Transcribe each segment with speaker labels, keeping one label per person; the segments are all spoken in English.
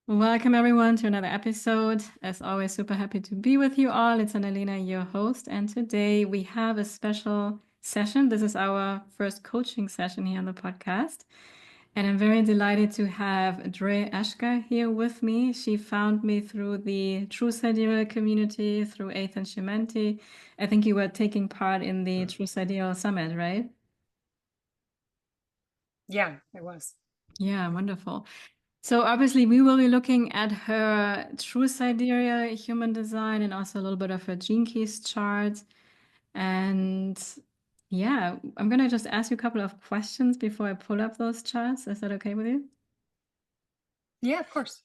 Speaker 1: Welcome everyone to another episode. As always, super happy to be with you all. It's Annalena, your host, and today we have a special session. This is our first coaching session here on the podcast, and I'm very delighted to have Dre Eschke here with me. She found me through the True Sidereal community, through Eighth and Shimenti. I think you were taking part in the True Sidereal Summit, right?
Speaker 2: Yeah, it was.
Speaker 1: Yeah, wonderful. So obviously we will be looking at her True Sidereal Human Design and also a little bit of her Gene Keys chart. And yeah, I'm gonna just ask you a couple of questions before I pull up those charts. Is that okay with you?
Speaker 2: Yeah, of course.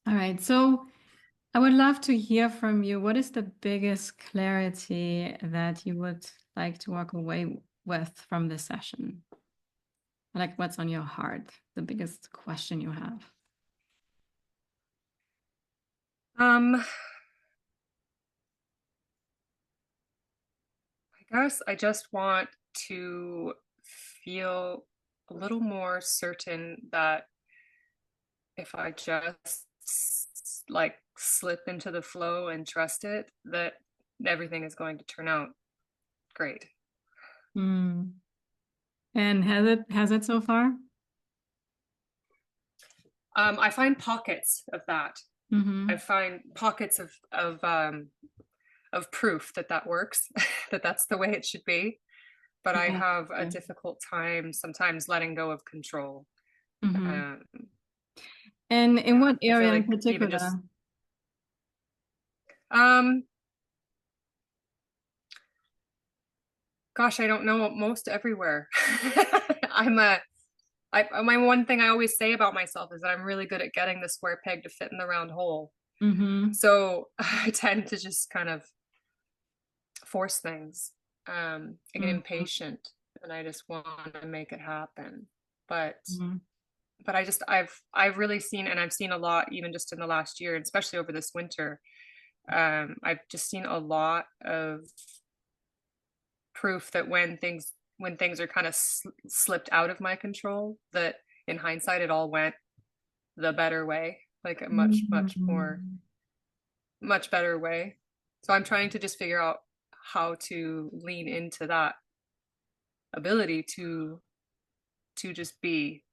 Speaker 1: All right. So I would love to hear from you. What is the biggest clarity that you would like to walk away with from this session? Like what's on your heart? The biggest question you have?
Speaker 2: Um, I guess I just want to feel a little more certain that if I just like slip into the flow and trust it, that everything is going to turn out great.
Speaker 1: Hmm. And has it so far?
Speaker 2: I find pockets of that. I
Speaker 1: Mm-hmm.
Speaker 2: find pockets of proof that that works, that that's the way it should be. But I
Speaker 1: Yeah.
Speaker 2: have a
Speaker 1: Yeah.
Speaker 2: difficult time sometimes letting go of control.
Speaker 1: Mm-hmm.
Speaker 2: Um,
Speaker 1: And in
Speaker 2: yeah,
Speaker 1: what
Speaker 2: I feel
Speaker 1: area in
Speaker 2: like even just
Speaker 1: particular?
Speaker 2: um gosh, I don't know, most everywhere. I'm a my one thing I always say about myself is that I'm really good at getting the square peg to fit in the round hole.
Speaker 1: Mm-hmm.
Speaker 2: So I tend to just kind of force things. I get
Speaker 1: Mm-hmm.
Speaker 2: impatient and I just want to make it happen. But
Speaker 1: Mm-hmm.
Speaker 2: I've really seen, and I've seen a lot even just in the last year, especially over this winter. I've just seen a lot of proof that when things are kind of slipped out of my control, that in hindsight it all went the better way, like a much more
Speaker 1: Mm-hmm.
Speaker 2: much better way. So I'm trying to just figure out how to lean into that ability to just be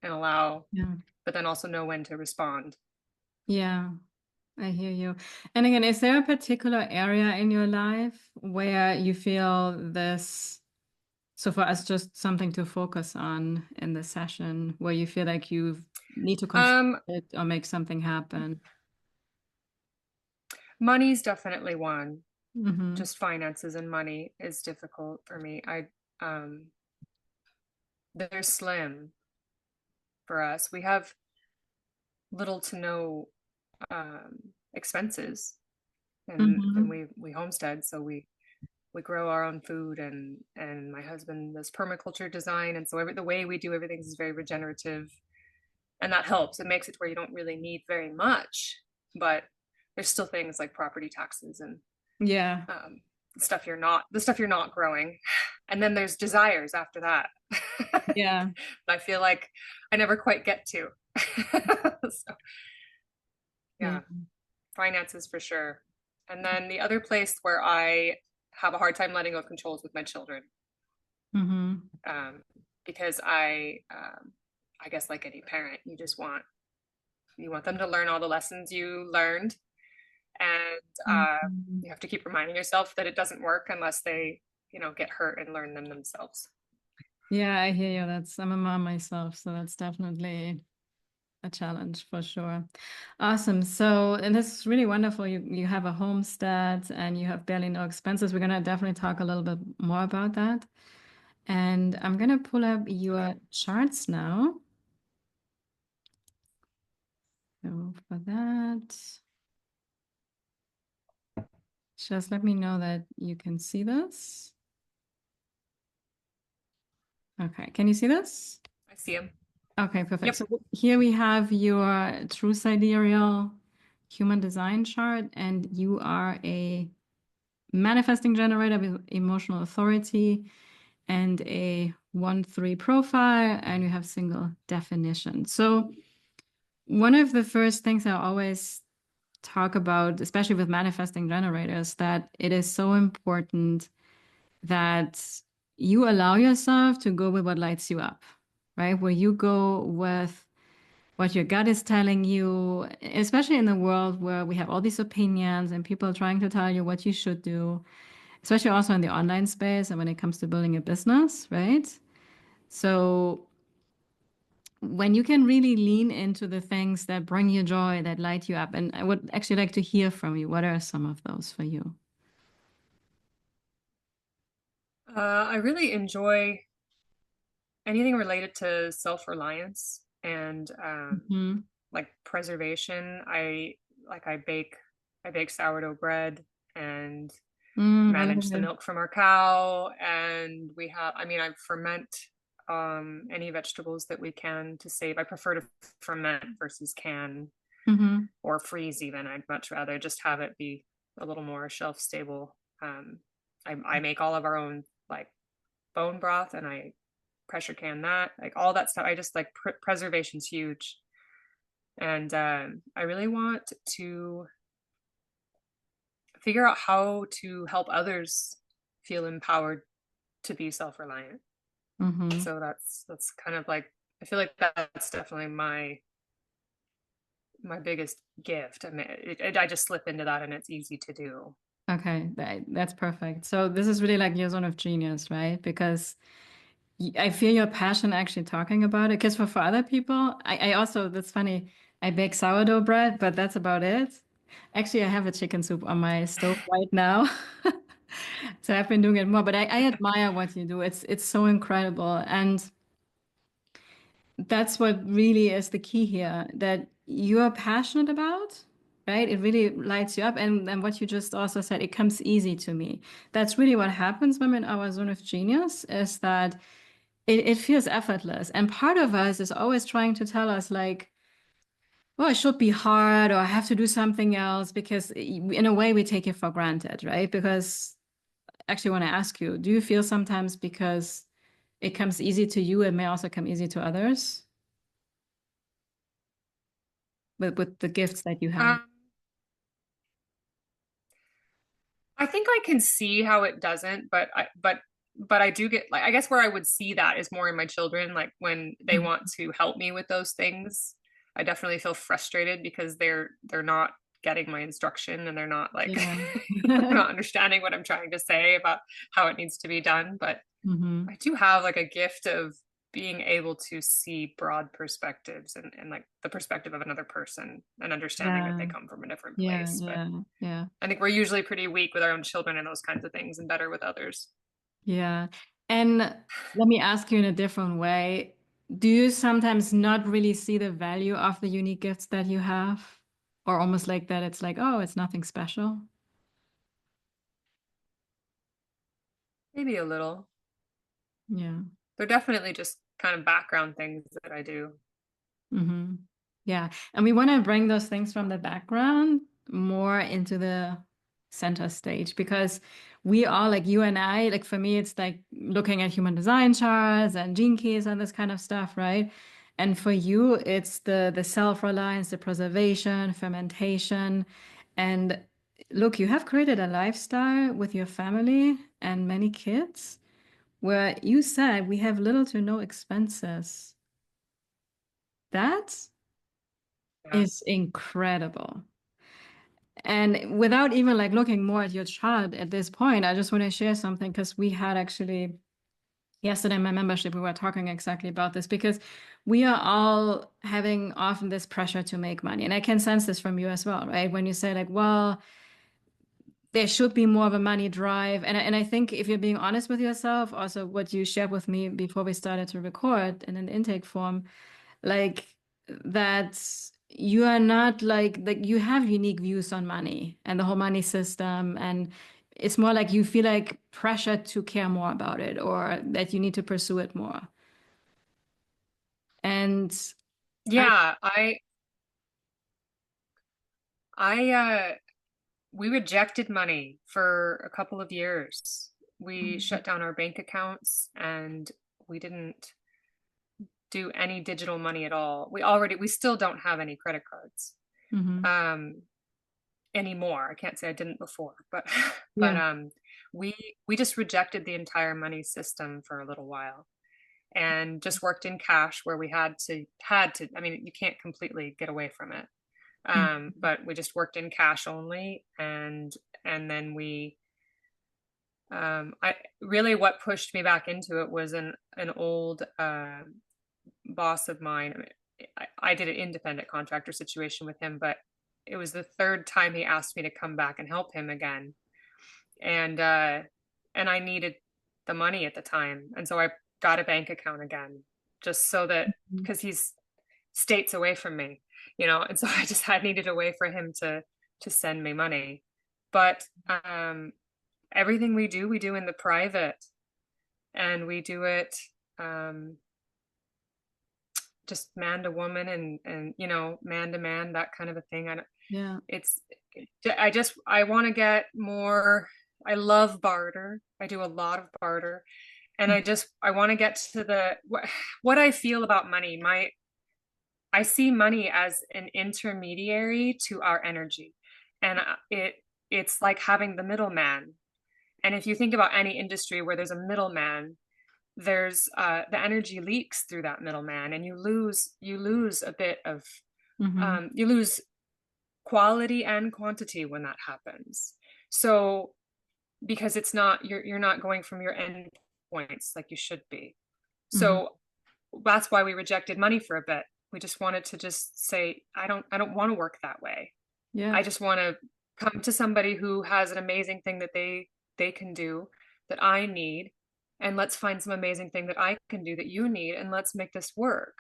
Speaker 2: and allow,
Speaker 1: Yeah.
Speaker 2: but then also know when to respond.
Speaker 1: Yeah, I hear you. And again, is there a particular area in your life where you feel this, so for us, just something to focus on in the session, where you feel like you need to control
Speaker 2: um
Speaker 1: it or make something happen?
Speaker 2: Money's definitely one.
Speaker 1: Mm-hmm.
Speaker 2: Just finances and money is difficult for me. Um they're slim for us. We have little to no expenses, and
Speaker 1: Mm-hmm.
Speaker 2: we homestead, so we grow our own food, and my husband does permaculture design, and so the way we do everything is very regenerative, and that helps. It makes it where you don't really need very much, but there's still things like property taxes and
Speaker 1: Yeah.
Speaker 2: the stuff you're not growing, and then there's desires after that.
Speaker 1: Yeah.
Speaker 2: I feel like I never quite get to. So
Speaker 1: Yeah.
Speaker 2: yeah, finances for sure. And then the other place where I have a hard time letting go of control is with my children,
Speaker 1: Mm-hmm.
Speaker 2: um, because I guess like any parent, you want them to learn all the lessons you learned, and
Speaker 1: Mm-hmm.
Speaker 2: you have to keep reminding yourself that it doesn't work unless they, get hurt and learn them themselves.
Speaker 1: Yeah, I hear you. I'm a mom myself, so that's definitely a challenge for sure. Awesome. So, and this is really wonderful. You have a homestead and you have barely no expenses. We're gonna definitely talk a little bit more about that. And I'm gonna pull up your charts now. So for that, just let me know that you can see this. Okay, can you see this?
Speaker 2: I see them.
Speaker 1: Okay, perfect.
Speaker 2: Yep.
Speaker 1: So here we have your True Sidereal Human Design chart, and you are a manifesting generator with emotional authority and a 1-3 profile, and you have single definition. So one of the first things I always talk about, especially with manifesting generators, that it is so important that you allow yourself to go with what lights you up, right? Where you go with what your gut is telling you, especially in the world where we have all these opinions and people trying to tell you what you should do, especially also in the online space and when it comes to building a business, right? So when you can really lean into the things that bring you joy, that light you up, and I would actually like to hear from you. What are some of those for you?
Speaker 2: I really enjoy anything related to self-reliance and
Speaker 1: Hmm.
Speaker 2: like preservation. I bake sourdough bread and
Speaker 1: Very
Speaker 2: manage the
Speaker 1: good.
Speaker 2: milk from our cow, and I ferment any vegetables that we can to save. I prefer to ferment versus can
Speaker 1: Hmm.
Speaker 2: or freeze even. I'd much rather just have it be a little more shelf stable. I make all of our own like bone broth, and I pressure can that, like all that stuff. I just like preservation's huge, and I really want to figure out how to help others feel empowered to be self-reliant.
Speaker 1: Hmm.
Speaker 2: So that's kind of like, I feel like that's definitely my biggest gift. I mean, I just slip into that, and it's easy to do.
Speaker 1: Okay, that's perfect. So this is really like your zone of genius, right? Because I feel your passion actually talking about it. Because for other people, I also, that's funny, I bake sourdough bread, but that's about it. Actually, I have a chicken soup on my stove right now. So I've been doing it more, but I admire what you do. It's so incredible. And that's what really is the key here, that you're passionate about, right? It really lights you up. And what you just also said, it comes easy to me. That's really what happens when we're in our zone of genius, is that it feels effortless. And part of us is always trying to tell us, like, well, it should be hard or I have to do something else because in a way we take it for granted, right? Because actually want to ask you, do you feel sometimes because it comes easy to you, it may also come easy to others with the gifts that you have?
Speaker 2: Um, I think I can see how it doesn't, but I do get, like, I guess where I would see that is more in my children, like when they want to help me with those things. I definitely feel frustrated because they're not getting my instruction, and they're not like
Speaker 1: Yeah.
Speaker 2: they're not understanding what I'm trying to say about how it needs to be done. But
Speaker 1: Hmm.
Speaker 2: I do have like a gift of being able to see broad perspectives, and like the perspective of another person, and understanding that they
Speaker 1: Yeah.
Speaker 2: come from a different
Speaker 1: Yeah.
Speaker 2: place. But
Speaker 1: Yeah. Yeah.
Speaker 2: I think we're usually pretty weak with our own children and those kinds of things, and better with others.
Speaker 1: Yeah. And let me ask you in a different way. Do you sometimes not really see the value of the unique gifts that you have? Or almost like that it's like, oh, it's nothing special?
Speaker 2: Maybe a little.
Speaker 1: Yeah.
Speaker 2: They're definitely just kind of background things that I do.
Speaker 1: Hmm. Yeah. And we want to bring those things from the background more into the center stage because we all, like you and I, like for me, it's like looking at human design charts and gene keys and this kind of stuff, right? And for you, it's the self-reliance, the preservation, fermentation. And look, you have created a lifestyle with your family and many kids where you said we have little to no expenses. That
Speaker 2: Yeah.
Speaker 1: is incredible. And without even like looking more at your chart at this point, I just want to share something because we had actually yesterday in my membership, we were talking exactly about this because we are all having often this pressure to make money. And I can sense this from you as well, right? When you say like, well, there should be more of a money drive. And I think if you're being honest with yourself, also what you shared with me before we started to record in an intake form, like that you are not like you have unique views on money and the whole money system, and it's more like you feel like pressure to care more about it or that you need to pursue it more. And I
Speaker 2: Yeah, I we rejected money for a couple of years. We shut down our bank accounts, and we didn't do any digital money at all. We still don't have any credit cards
Speaker 1: Mm-hmm.
Speaker 2: um, anymore. I can't say I didn't before, but but
Speaker 1: Yeah.
Speaker 2: we we just rejected the entire money system for a little while and just worked in cash where we had to. I mean, you can't completely get away from it.
Speaker 1: Mm-hmm.
Speaker 2: But we just worked in cash only, and then I really, what pushed me back into it was an old boss of mine. I mean, I did an independent contractor situation with him, but it was the third time he asked me to come back and help him again, and I needed the money at the time, and so I got a bank account again, just so that, because he's states away from me, and so I needed a way for him to send me money, but everything we do in the private, and we do it um, just man to woman, and man to man, that kind of a thing. I don't,
Speaker 1: Yeah.
Speaker 2: it's I want to get more. I love barter. I do a lot of barter, and I want to get to what I feel about money. I see money as an intermediary to our energy, and it's like having the middleman. And if you think about any industry where there's a middleman, there's the energy leaks through that middleman, and you lose a bit of
Speaker 1: Mm-hmm.
Speaker 2: you lose quality and quantity when that happens. So because you're not going from your end points like you should be.
Speaker 1: Mm-hmm.
Speaker 2: So that's why we rejected money for a bit. We just wanted to just say, I don't want to work that way.
Speaker 1: Yeah.
Speaker 2: I just want to come to somebody who has an amazing thing that they can do that I need, and let's find some amazing thing that I can do that you need, and let's make this work.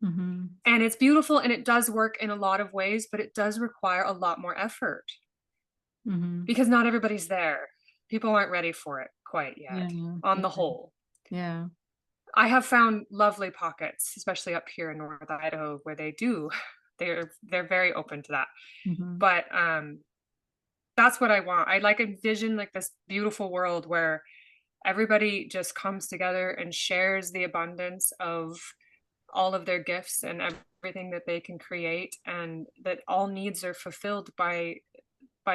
Speaker 1: Mm-hmm.
Speaker 2: And it's beautiful, and it does work in a lot of ways, but it does require a lot more effort
Speaker 1: Mm-hmm.
Speaker 2: because not everybody's there. People aren't ready for it quite
Speaker 1: Yeah.
Speaker 2: yet, on
Speaker 1: Yeah.
Speaker 2: the whole.
Speaker 1: Yeah.
Speaker 2: I have found lovely pockets, especially up here in North Idaho, where they're very open to that.
Speaker 1: Mm-hmm.
Speaker 2: But that's what I want. I like envision like this beautiful world where everybody just comes together and shares the abundance of all of their gifts and everything that they can create, and that all needs are fulfilled by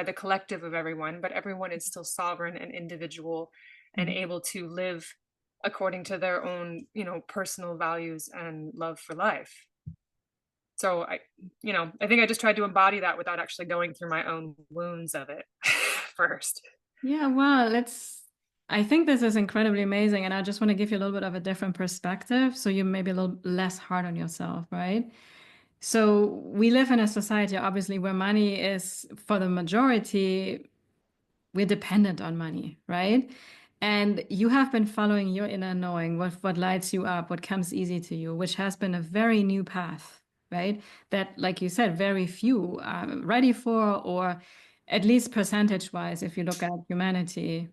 Speaker 2: the collective of everyone, but everyone is still sovereign and individual and
Speaker 1: Mm-hmm.
Speaker 2: able to live according to their own, personal values and love for life. So I think I just tried to embody that without actually going through my own wounds of it first.
Speaker 1: Yeah, well, I think this is incredibly amazing. And I just want to give you a little bit of a different perspective. So you may be a little less hard on yourself, right? So we live in a society, obviously, where money is, for the majority, we're dependent on money, right? And you have been following your inner knowing, what lights you up, what comes easy to you, which has been a very new path, right? That, like you said, very few are ready for, or at least percentage wise, if you look at humanity,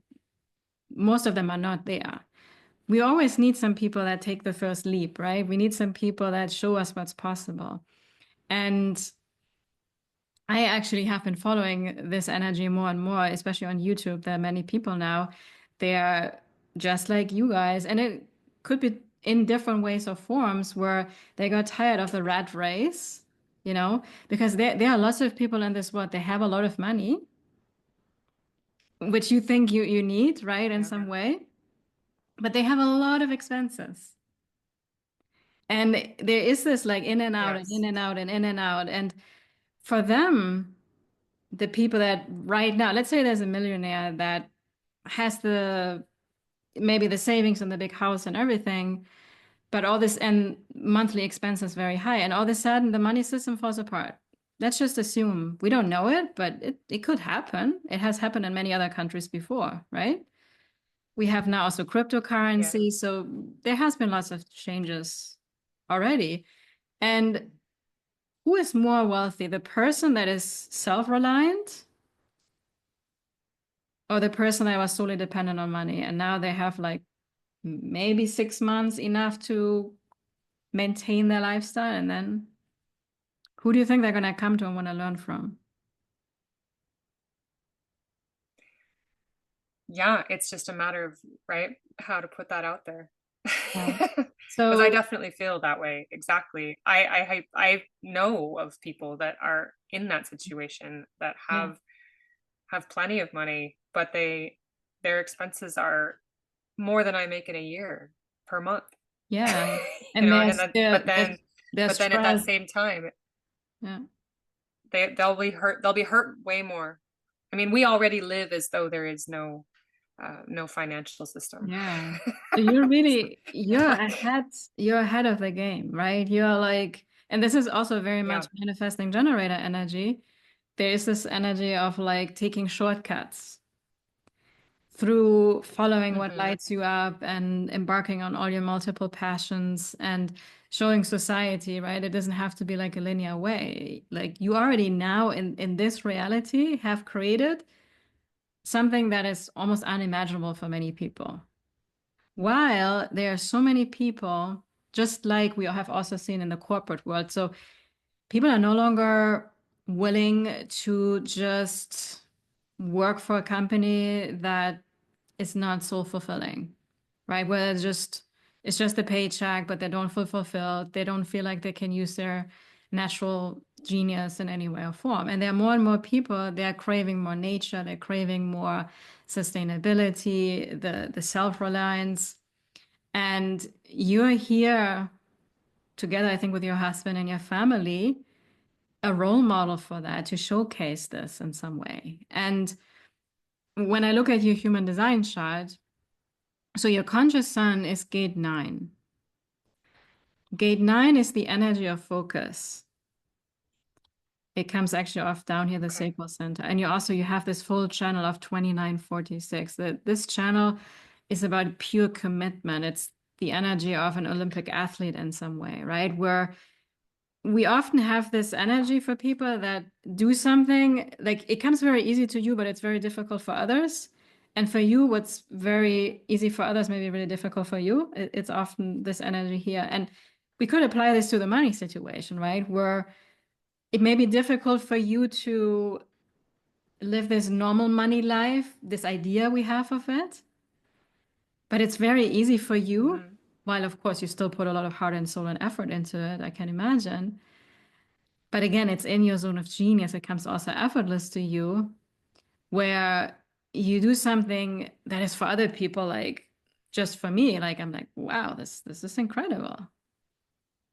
Speaker 1: most of them are not there. We always need some people that take the first leap, right? We need some people that show us what's possible. And I actually have been following this energy more and more, especially on YouTube. There are many people now. They are just like you guys, and it could be in different ways or forms where they got tired of the rat race, because there are lots of people in this world. They have a lot of money, which you think you need, right, in
Speaker 2: Yeah.
Speaker 1: some way, but they have a lot of expenses. And there is this like in and out and in
Speaker 2: Yes.
Speaker 1: and out and in and out. And for them, the people that right now, let's say there's a millionaire that has maybe the savings and the big house and everything, but all this and monthly expenses very high, and all of a sudden the money system falls apart. Let's just assume we don't know it, but it could happen. It has happened in many other countries before, right? We have now also
Speaker 2: Yeah.
Speaker 1: cryptocurrency, so there has been lots of changes already. And who is more wealthy, the person that is self-reliant or the person that was solely dependent on money? And now they have like maybe 6 months enough to maintain their lifestyle. And then who do you think they're going to come to and want to learn from?
Speaker 2: Yeah, it's just a matter of, right, how to put that out there.
Speaker 1: Yeah.
Speaker 2: Because I
Speaker 1: So
Speaker 2: definitely feel that way. Exactly. I know of people that are in that situation that
Speaker 1: yeah,
Speaker 2: have plenty of money, but their expenses are more than I make in a year per month.
Speaker 1: yeah,
Speaker 2: You
Speaker 1: and
Speaker 2: know, and then
Speaker 1: there's
Speaker 2: but then at that
Speaker 1: trust.
Speaker 2: same time,
Speaker 1: Yeah,
Speaker 2: they'll be hurt. They'll be hurt way more. I mean, we already live as though there is no financial system.
Speaker 1: yeah. So you're really you're ahead of the game, right? You're like, and this is also very much
Speaker 2: Yeah.
Speaker 1: manifesting generator energy. There is this energy of like taking shortcuts through following what
Speaker 2: Hmm.
Speaker 1: lights you up and embarking on all your multiple passions and showing society, right? It doesn't have to be like a linear way. Like you already now in this reality have created something that is almost unimaginable for many people. While there are so many people, just like we have also seen in the corporate world, so people are no longer willing to just work for a company that is not so fulfilling, right? Where it's just a paycheck, but they don't feel fulfilled. They don't feel like they can use their natural genius in any way or form. And there are more and more people, they're craving more nature, they're craving more sustainability, the self-reliance. And you're here together, I think, with your husband and your family, a role model for that to showcase this in some way. And when I look at your human design chart, so your conscious sun is gate 9. Gate 9 is the energy of focus. It comes actually off down here, the
Speaker 2: Okay.
Speaker 1: sacral center. And you have this full channel of 2946. This channel is about pure commitment. It's the energy of an Olympic athlete in some way, right? Where we often have this energy for people that do something like it comes very easy to you, but it's very difficult for others. And for you, what's very easy for others may be really difficult for you. It's often this energy here. And we could apply this to the money situation, right? Where it may be difficult for you to live this normal money life, this idea we have of it, but it's very easy for you.
Speaker 2: Hmm.
Speaker 1: While, of course, you still put a lot of heart and soul and effort into it, I can imagine. But again, it's in your zone of genius. It comes also effortless to you, where you do something that is for other people, like just for me, like I'm like, wow, this is incredible,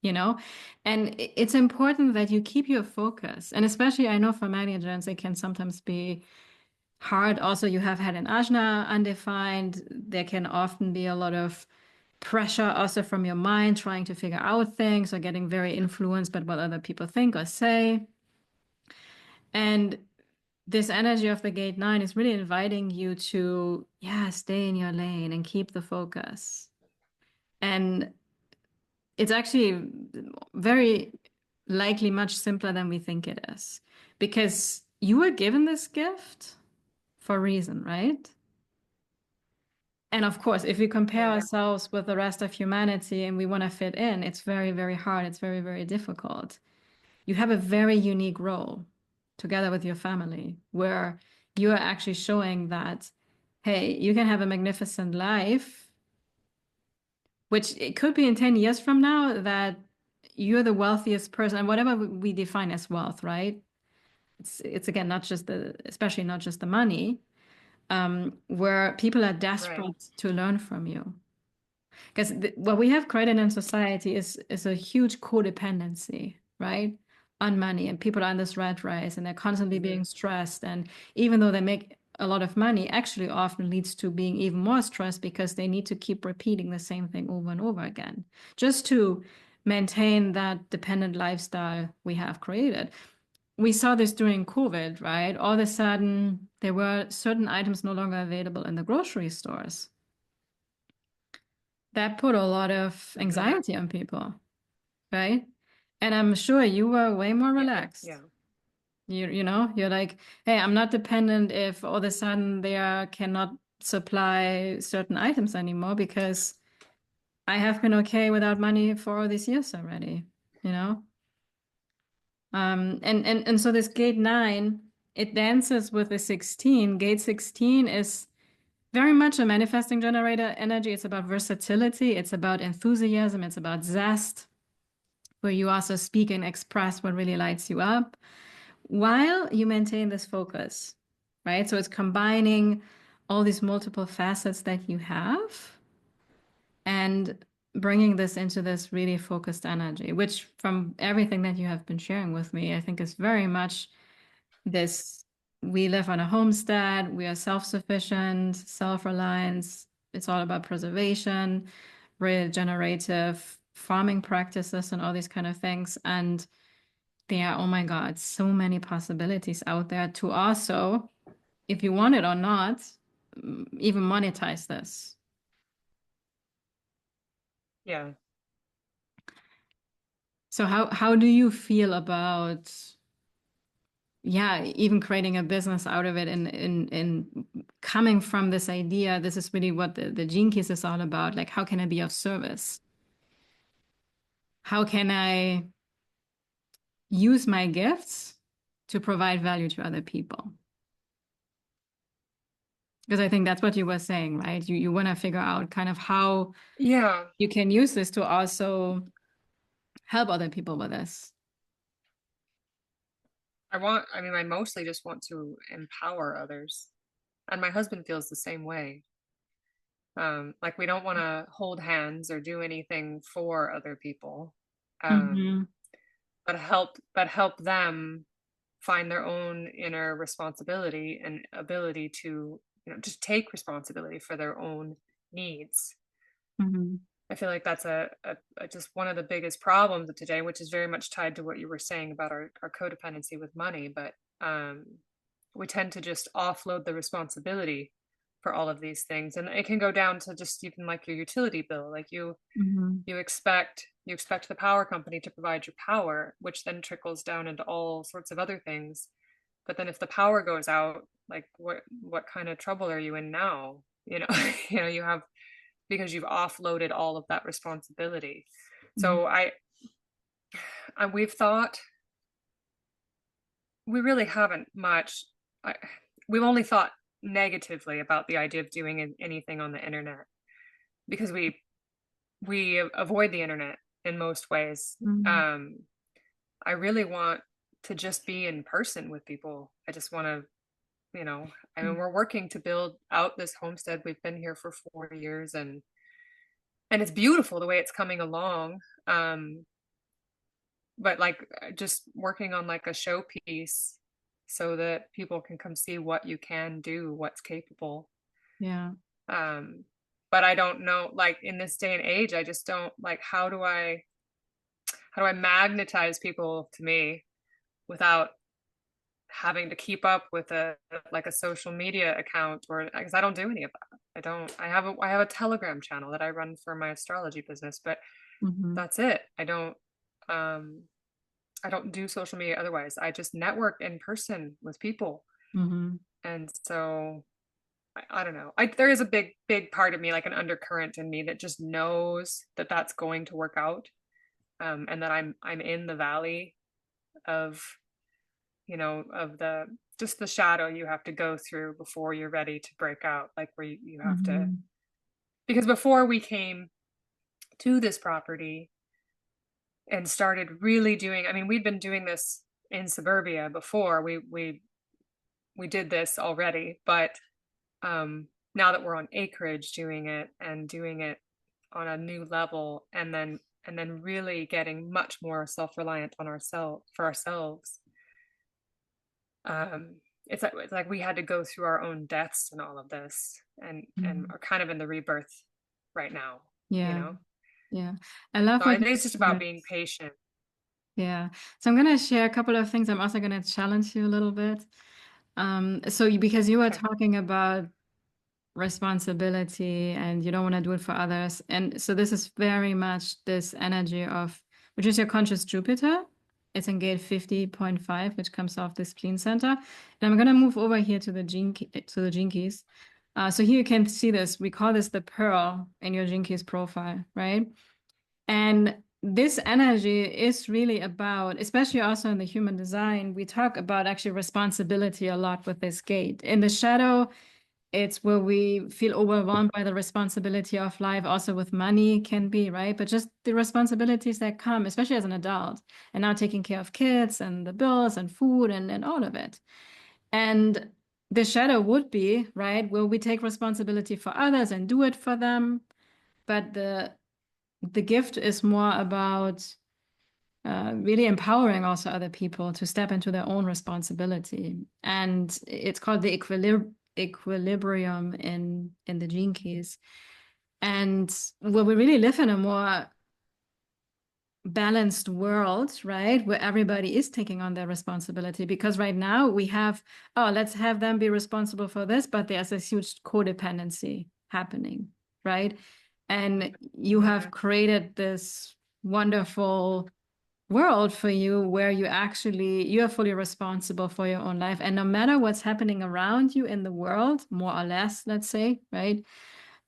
Speaker 1: you know? And it's important that you keep your focus. And especially I know for managers, it can sometimes be hard. Also, you have had an ajna undefined. There can often be a lot of pressure also from your mind trying to figure out things or getting very influenced by what other people think or say. And this energy of the gate 9 is really inviting you to, yeah, stay in your lane and keep the focus. And it's actually very likely much simpler than we think it is because you were given this gift for a reason, right? And of course, if we compare
Speaker 2: Yeah.
Speaker 1: ourselves with the rest of humanity and we want to fit in, it's very, very hard. It's very, very difficult. You have a very unique role together with your family where you are actually showing that, hey, you can have a magnificent life, which it could be in 10 years from now that you're the wealthiest person, and whatever we define as wealth, right? It's again not just especially not just the money, where people are
Speaker 2: Right.
Speaker 1: desperate to learn from you. Because what we have created in society is a huge codependency, right? On money. And people are on this rat race and they're constantly
Speaker 2: Hmm.
Speaker 1: being stressed. And even though they make a lot of money, actually often leads to being even more stressed because they need to keep repeating the same thing over and over again, just to maintain that dependent lifestyle we have created. We saw this during COVID, right? All of a sudden, there were certain items no longer available in the grocery stores. That put a lot of
Speaker 2: Hmm.
Speaker 1: anxiety on people, right? And I'm sure you were way more
Speaker 2: Yeah.
Speaker 1: relaxed.
Speaker 2: Yeah.
Speaker 1: You're like, hey, I'm not dependent if all of a sudden they cannot supply certain items anymore because I have been okay without money for all these years already, you know? And so this gate 9, it dances with the 16. Gate 16 is Very much a manifesting generator energy. It's about versatility. It's about enthusiasm. It's about zest, where you also speak and express what really lights you up while you maintain this focus, right? So it's combining all these multiple facets that you have and bringing this into this really focused energy, which from everything that you have been sharing with me, I think is very much this. We live on a homestead, we are self-sufficient, self-reliance. It's all about preservation, regenerative farming practices, and all these kind of things. And there are, oh my God, so many possibilities out there to also, if you want it or not, even monetize this.
Speaker 2: Yeah.
Speaker 1: So how do you feel about, yeah, even creating a business out of it, and coming from this idea, this is really what the Gene Keys is all about. Like, how can I be of service? How can I use my gifts to provide value to other people? Because I think that's what you were saying, right? You want to figure out kind of how
Speaker 2: Yeah.
Speaker 1: you can use this to also help other people with this.
Speaker 2: I mostly just want to empower others. And my husband feels the same way. Like we don't want to hold hands or do anything for other people. Um,
Speaker 1: Mm-hmm.
Speaker 2: but help them find their own inner responsibility and ability to, just take responsibility for their own needs.
Speaker 1: Mm-hmm.
Speaker 2: I feel like that's just one of the biggest problems of today, which is very much tied to what you were saying about our codependency with money. But we tend to just offload the responsibility for all of these things, and it can go down to just even like your utility bill. Like
Speaker 1: Mm-hmm.
Speaker 2: you expect the power company to provide your power, which then trickles down into all sorts of other things. But then if the power goes out, like what kind of trouble are you in now? You have, because you've offloaded all of that responsibility.
Speaker 1: Mm-hmm.
Speaker 2: So we've thought, we really haven't much. I, we've only thought negatively about the idea of doing anything on the internet, because we avoid the internet in most ways.
Speaker 1: Mm-hmm.
Speaker 2: I really want to just be in person with people. I just want to, we're working to build out this homestead. We've been here for 4 years, and it's beautiful the way it's coming along. But like just working on like a showpiece so that people can come see what you can do, what's capable.
Speaker 1: Yeah.
Speaker 2: Um, but I don't know, like in this day and age, I just don't like, how do I magnetize people to me without having to keep up with a social media account, or because I don't do any of that. I have a Telegram channel that I run for my astrology business, but
Speaker 1: Mm-hmm.
Speaker 2: that's it. Um I don't do social media otherwise. I just network in person with people.
Speaker 1: Mm-hmm.
Speaker 2: And so I don't know. There is a big part of me, like an undercurrent in me, that just knows that that's going to work out. And that I'm in the valley of, of the just the shadow you have to go through before you're ready to break out. Like where you have to,
Speaker 1: Mm-hmm.
Speaker 2: because before we came to this property and started really doing, I mean, we'd been doing this in suburbia before. We did this already, but now that we're on acreage doing it, and doing it on a new level, and then really getting much more self-reliant on ourselves for ourselves. um it's like we had to go through our own deaths and all of this, and
Speaker 1: Mm-hmm.
Speaker 2: are kind of in the rebirth right now, you
Speaker 1: Yeah.
Speaker 2: know
Speaker 1: Yeah. I love
Speaker 2: so
Speaker 1: what
Speaker 2: I
Speaker 1: you
Speaker 2: think it's just about
Speaker 1: said.
Speaker 2: being patient.
Speaker 1: Yeah. So I'm going to share a couple of things. I'm also going to challenge you a little bit. Because you were
Speaker 2: Okay.
Speaker 1: talking about responsibility and you don't want to do it for others. And so this is very much this energy of, which is your conscious Jupiter. It's in gate 50.5, which comes off this spleen center. And I'm going to move over here to the gene keys. So here you can see this. We call this the pearl in your gene keys profile, right? And this energy is really about, especially also in the human design, we talk about actually responsibility a lot with this gate. In the shadow, It's where we feel overwhelmed by the responsibility of life, also with money can be, right? But just the responsibilities that come, especially as an adult, and now taking care of kids and the bills and food and all of it. And the shadow would be, right, where we take responsibility for others and do it for them. But the gift is more about really empowering also other people to step into their own responsibility. And it's called the equilibrium in the gene keys. And where we really live in a more balanced world, right? Where everybody is taking on their responsibility. Because right now we have, oh, let's have them be responsible for this, but there's this huge codependency happening, right? And you have created this wonderful world for you where you're fully responsible for your own life. And no matter what's happening around you in the world, more or less, let's say, right?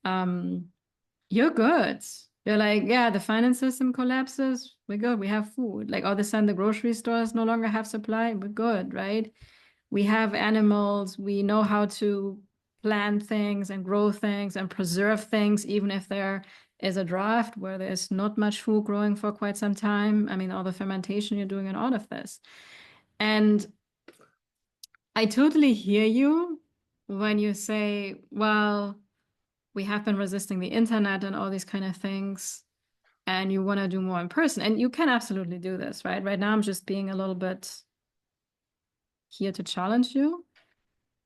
Speaker 1: Um, you're good. You're like, yeah, the finance system collapses. We're good. We have food. Like all of a sudden, the grocery stores no longer have supply. We're good, right? We have animals. We know how to plant things and grow things and preserve things, even if there is a drought where there's not much food growing for quite some time. I mean, all the fermentation you're doing and all of this. And I totally hear you when you say, well, we have been resisting the internet and all these kind of things, and you want to do more in person. And you can absolutely do this, right? Right now, I'm just being a little bit here to challenge you.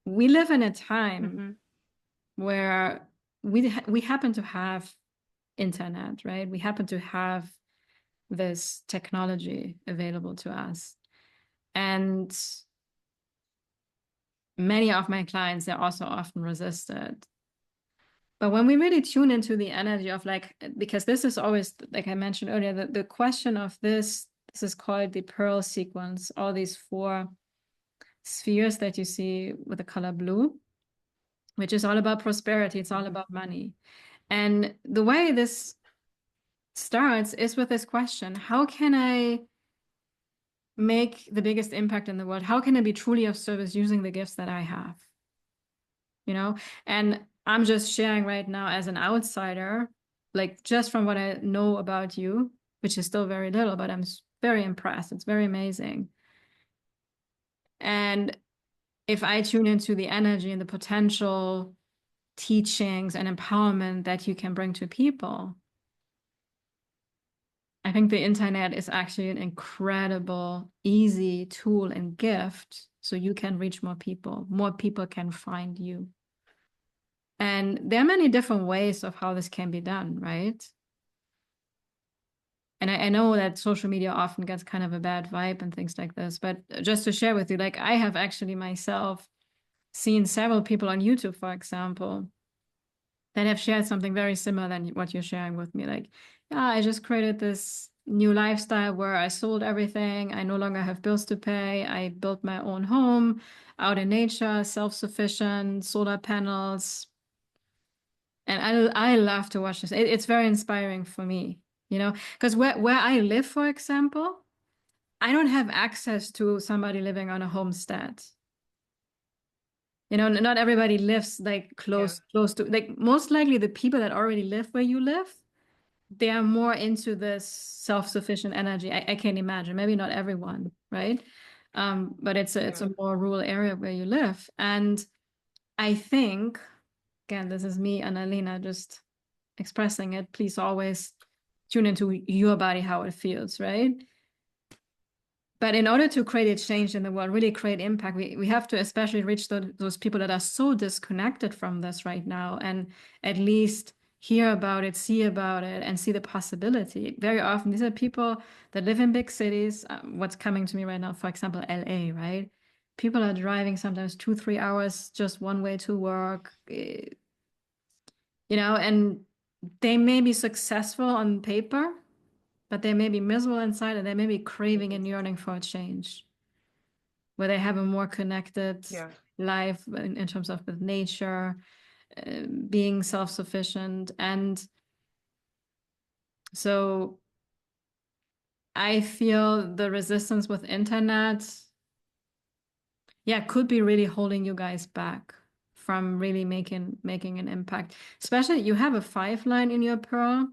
Speaker 1: We live in a time where we happen to have internet, right? We happen to have this technology available to us. And many of my clients, they're also often resisted. But when we really tune into the energy of like, because this is always, like I mentioned earlier, the question of this is called the pearl sequence, all these four spheres that you see with the color blue, which is all about prosperity. It's all about money. And the way this starts is with this question: how can I make the biggest impact in the world? How can I be truly of service using the gifts that I have? You know, and I'm just sharing right now as an outsider, like just from what I know about you, which is still very little, but I'm very impressed. It's very amazing. And if I tune into the energy and the potential teachings and empowerment that you can bring to people, I think the internet is actually an incredible, easy tool and gift so you can reach more people. More people can find you. And there are many different ways of how this can be done, right? And I know that social media often gets kind of a bad vibe and things like this, but just to share with you, like I have actually myself seen several people on YouTube, for example, that have shared something very similar than what you're sharing with me. Like, yeah, I just created this new lifestyle where I sold everything. I no longer have bills to pay. I built my own home out in nature, self-sufficient, solar panels. And I love to watch this. It's very inspiring for me, you know, because where I live, for example, I don't have access to somebody living on a homestead. You know, not everybody lives like close to, like most likely the people that already live where you live, they are more into this self-sufficient energy. I can't imagine. Maybe not everyone, right? But it's a more rural area where you live. And I think, again, this is me, Annalena, just expressing it. Please always tune into your body, how it feels, right? But in order to create a change in the world, really create impact, we have to especially reach those people that are so disconnected from this right now, and at least hear about it, see about it, and see the possibility. Very often, these are people that live in big cities. What's coming to me right now, for example, LA, right? People are driving sometimes 2, 3 hours just one way to work, you know, and they may be successful on paper, but they may be miserable inside and they may be craving and yearning for a change where they have a more connected life in terms of with nature, being self-sufficient. And so I feel the resistance with internet, yeah, could be really holding you guys back from really making an impact. Especially you have a 5 line in your pearl.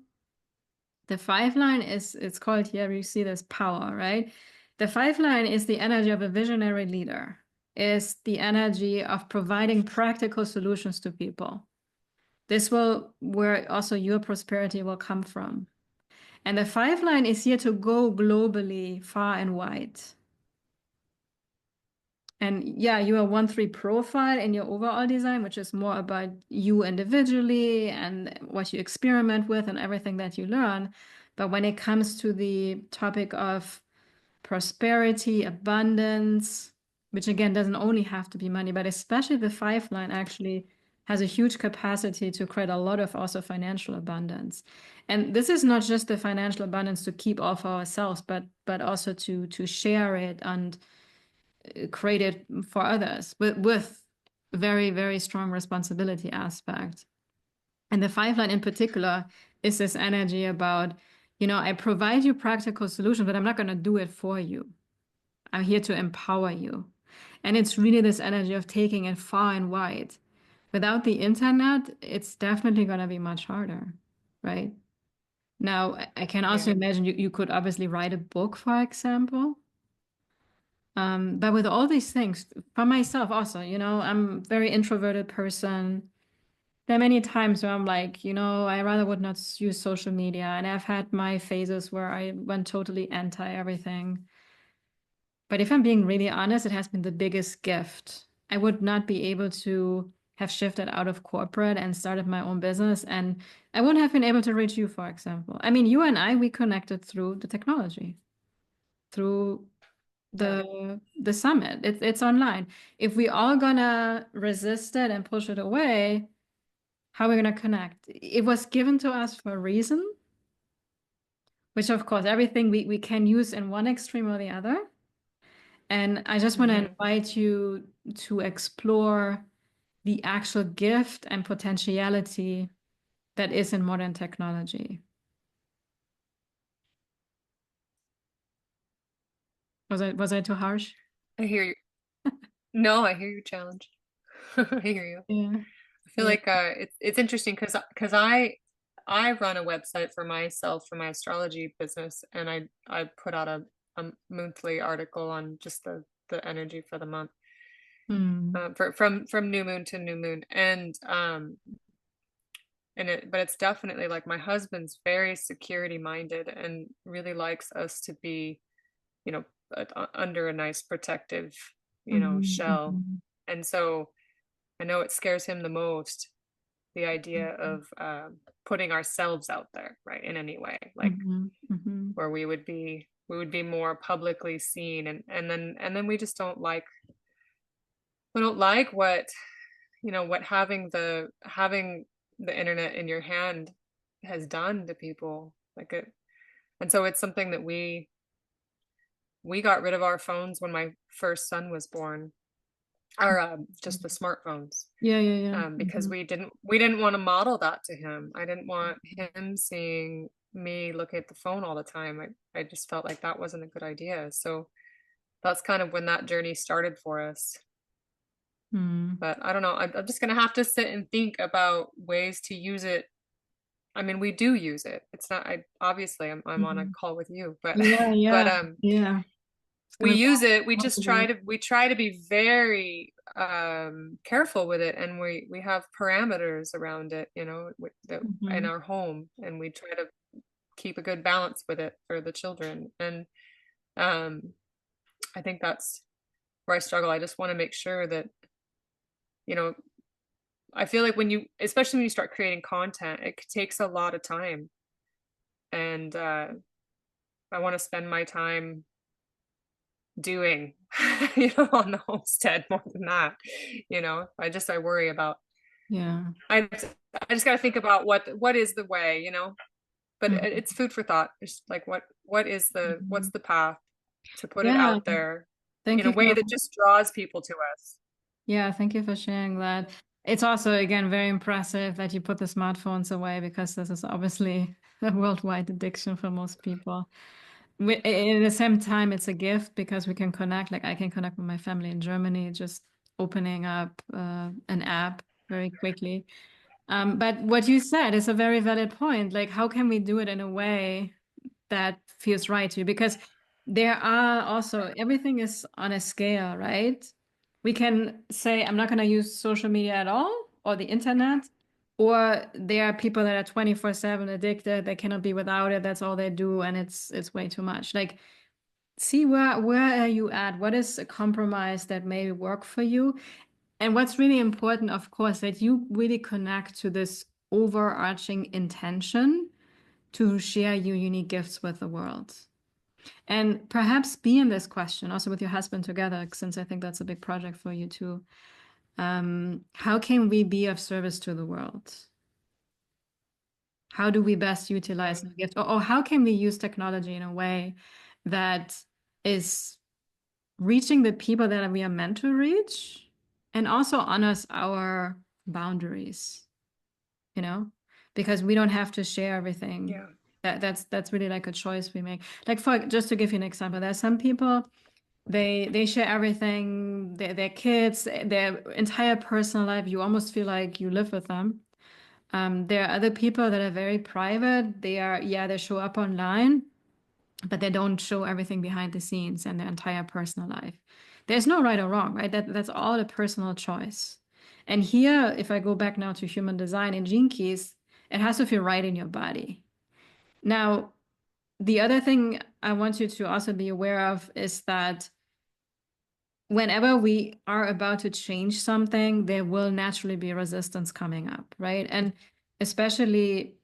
Speaker 1: The 5 line is, it's called here, you see this power, right? The 5 line is the energy of a visionary leader, is the energy of providing practical solutions to people. This will where also your prosperity will come from. And the 5 line is here to go globally, far and wide. And yeah, you are 1-3 profile in your overall design, which is more about you individually and what you experiment with and everything that you learn. But when it comes to the topic of prosperity, abundance, which again doesn't only have to be money, but especially the 5 line actually has a huge capacity to create a lot of also financial abundance. And this is not just the financial abundance to keep all for ourselves, but also to share it and create it for others with very, very strong responsibility aspect. And the 5 line in particular is this energy about, I provide you practical solutions, but I'm not going to do it for you. I'm here to empower you. And it's really this energy of taking it far and wide. Without the internet, it's definitely going to be much harder, right? Now, I can also
Speaker 2: Yeah.
Speaker 1: imagine you could obviously write a book, for example. But with all these things, for myself also, I'm a very introverted person. There are many times where I'm like, I rather would not use social media. And I've had my phases where I went totally anti everything. But if I'm being really honest, it has been the biggest gift. I would not be able to have shifted out of corporate and started my own business. And I wouldn't have been able to reach you, for example. I mean, you and I, we connected through the technology, through
Speaker 2: Yeah.
Speaker 1: the summit. It's online. If we all gonna resist it and push it away, how are we gonna connect? It was given to us for a reason, which of course everything we can use in one extreme or the other. And I just want to
Speaker 2: Hmm.
Speaker 1: invite you to explore the actual gift and potentiality that is in modern technology. Was I too harsh?
Speaker 2: I hear you. No, I hear your challenge. I hear you.
Speaker 1: Yeah.
Speaker 2: I feel
Speaker 1: Yeah.
Speaker 2: like it's interesting because I run a website for myself for my astrology business, and I put out a monthly article on just the energy for the month,
Speaker 1: Hmm.
Speaker 2: from new moon to new moon, but it's definitely like my husband's very security minded and really likes us to be, you know, under a nice protective,
Speaker 1: Mhm,
Speaker 2: shell,
Speaker 1: mhm,
Speaker 2: and so I know it scares him the most, the idea
Speaker 1: mhm,
Speaker 2: of putting ourselves out there, right, in any way, like
Speaker 1: mhm, mhm,
Speaker 2: where we would be more publicly seen, and then we don't like what having the internet in your hand has done to people, like it. And so it's something that we got rid of our phones when my first son was born, or just the
Speaker 1: mhm.
Speaker 2: smartphones,
Speaker 1: Yeah, yeah, yeah.
Speaker 2: because
Speaker 1: Mhm,
Speaker 2: we didn't want to model that to him. I didn't want him seeing me looking at the phone all the time. I just felt like that wasn't a good idea. So that's kind of when that journey started for us.
Speaker 1: mhm.
Speaker 2: But I don't know. I'm just gonna have to sit and think about ways to use it. I mean, we do use it. It's not. I obviously I'm on a
Speaker 1: Mhm.
Speaker 2: call with you, but
Speaker 1: Yeah,
Speaker 2: but
Speaker 1: yeah, yeah. It's
Speaker 2: we
Speaker 1: gonna be
Speaker 2: use it. We
Speaker 1: all
Speaker 2: just try
Speaker 1: today.
Speaker 2: to we try to be very careful with it, and we have parameters around it, that in
Speaker 1: Mhm,
Speaker 2: our home, and we try to keep a good balance with it for the children. And um I think that's where I struggle. I just want to make sure that, you know I feel like especially when you start creating content, it takes a lot of time, and I want to spend my time doing, on the homestead more than that. I worry about,
Speaker 1: yeah.
Speaker 2: I just got to think about what is the way, but
Speaker 1: Mhm,
Speaker 2: it's food for thought. It's like, what's
Speaker 1: mhm.
Speaker 2: the path to put it
Speaker 1: Yeah,
Speaker 2: out there
Speaker 1: thank
Speaker 2: in a
Speaker 1: you
Speaker 2: way
Speaker 1: for
Speaker 2: that just draws people to us.
Speaker 1: thank you for sharing that. It's also again very impressive that you put the smartphones away because this is obviously a worldwide addiction for most people. At the same time, it's a gift because we can connect. Like I can connect with my family in Germany just opening up an app very quickly. But what you said is a very valid point. Like, how can we do it in a way that feels right to you? Because there are also, everything is on a scale, right? We can say, I'm not going to use social media at all or the internet. Or there are people that are 24/7 addicted. They cannot be without it. That's all they do. And it's way too much. Like, see where are you at? What is a compromise that may work for you? And what's really important, of course, that you really connect to this overarching intention to share your unique gifts with the world. And perhaps be in this question also with your husband together, since I think that's a big project for you too. How can we be of service to the world? How do we best utilize the gift? Or how can we use technology in a way that is reaching the people that we are meant to reach and also honors our boundaries, you know, because we don't have to share everything.
Speaker 2: Yeah.
Speaker 1: That's really like a choice we make. Like, for just to give you an example, there are some people, they share everything, their kids, their entire personal life. You almost feel like you live with them. There are other people that are very private. They show up online, but they don't show everything behind the scenes and their entire personal life. There's no right or wrong, right? That's all a personal choice. And here, if I go back now to human design and gene keys, it has to feel right in your body. Now, the other thing I want you to also be aware of is that whenever we are about to change something, there will naturally be resistance coming up, right? And especially